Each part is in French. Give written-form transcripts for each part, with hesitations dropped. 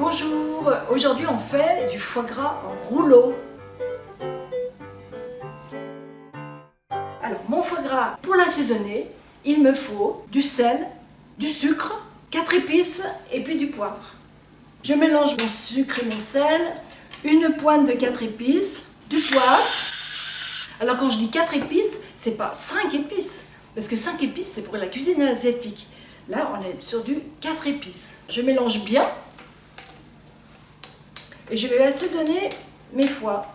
Bonjour, aujourd'hui on fait du foie gras en rouleau. Alors mon foie gras, pour l'assaisonner, il me faut du sel, du sucre, 4 épices et puis du poivre. Je mélange mon sucre et mon sel, une pointe de 4 épices, du poivre. Alors quand je dis 4 épices, c'est pas 5 épices, parce que 5 épices c'est pour la cuisine asiatique. Là on est sur du 4 épices. Je mélange bien. Et je vais assaisonner mes foies.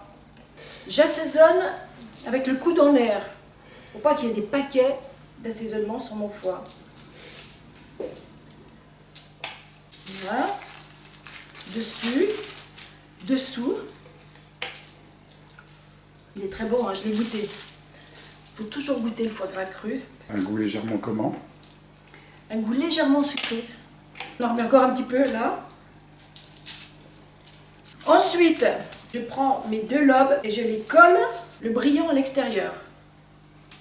J'assaisonne avec le coude en l'air. Il ne faut pas qu'il y ait des paquets d'assaisonnement sur mon foie. Voilà. Dessus, dessous. Il est très bon, hein, je l'ai goûté. Il faut toujours goûter le foie gras cru. Un goût légèrement comment? Un goût légèrement sucré. On en remet encore un petit peu là. Ensuite, je prends mes 2 lobes et je les colle le brillant à l'extérieur.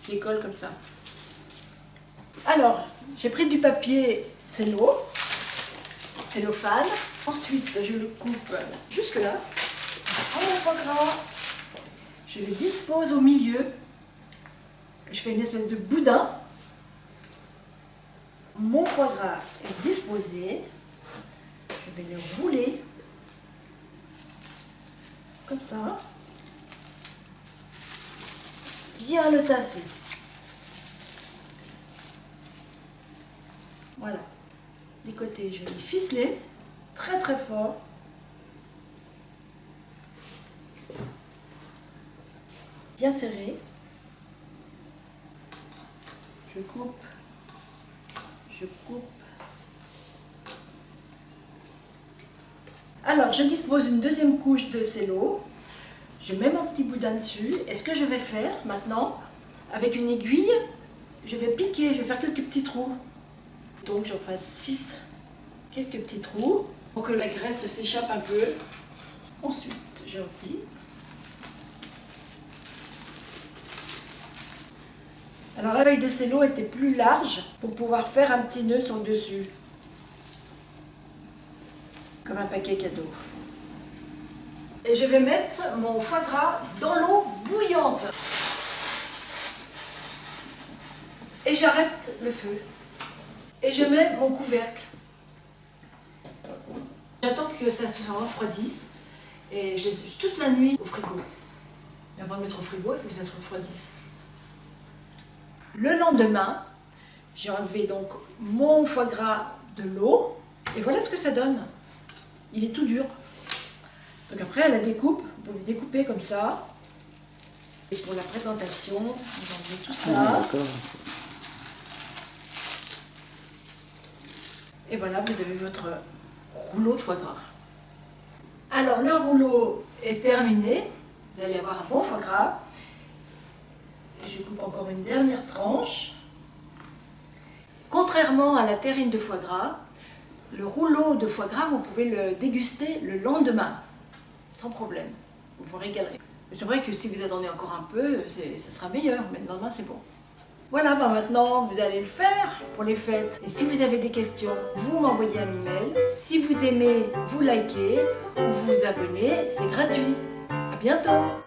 Je les colle comme ça. Alors, j'ai pris du papier cellophane. Ensuite, je le coupe jusque là. Je prends mon foie gras, je le dispose au milieu. Je fais une espèce de boudin. Mon foie gras est disposé. Je vais le rouler. Comme ça, bien le tasser. Voilà, les côtés je vais ficeler très très fort. Bien serré. Je coupe. Alors, je dispose une deuxième couche de cello. Je mets mon petit boudin dessus. Et ce que je vais faire maintenant, avec une aiguille, je vais piquer, je vais faire quelques petits trous. Donc, j'en fasse quelques petits trous, pour que la graisse s'échappe un peu. Ensuite, je replie. Alors, la feuille de cello était plus large pour pouvoir faire un petit nœud sur le dessus. Comme un paquet cadeau. Et je vais mettre mon foie gras dans l'eau bouillante. Et j'arrête le feu. Et je mets mon couvercle. J'attends que ça se refroidisse. Et je laisse toute la nuit au frigo. Mais avant de mettre au frigo, il faut que ça se refroidisse. Le lendemain, j'ai enlevé donc mon foie gras de l'eau. Et voilà ce que ça donne. Il est tout dur. Donc après, à la découpe, vous pouvez découper comme ça. Et pour la présentation, vous enlevez tout ça. Et voilà, vous avez votre rouleau de foie gras. Alors, le rouleau est terminé. Vous allez avoir un bon foie gras. Et je coupe encore une dernière tranche. Contrairement à la terrine de foie gras, le rouleau de foie gras, vous pouvez le déguster le lendemain, sans problème. Vous vous régalerez. C'est vrai que si vous attendez encore un peu, ça sera meilleur, mais le lendemain c'est bon. Voilà, maintenant vous allez le faire pour les fêtes. Et si vous avez des questions, vous m'envoyez un email. Si vous aimez, vous likez ou vous vous abonnez, c'est gratuit. À bientôt!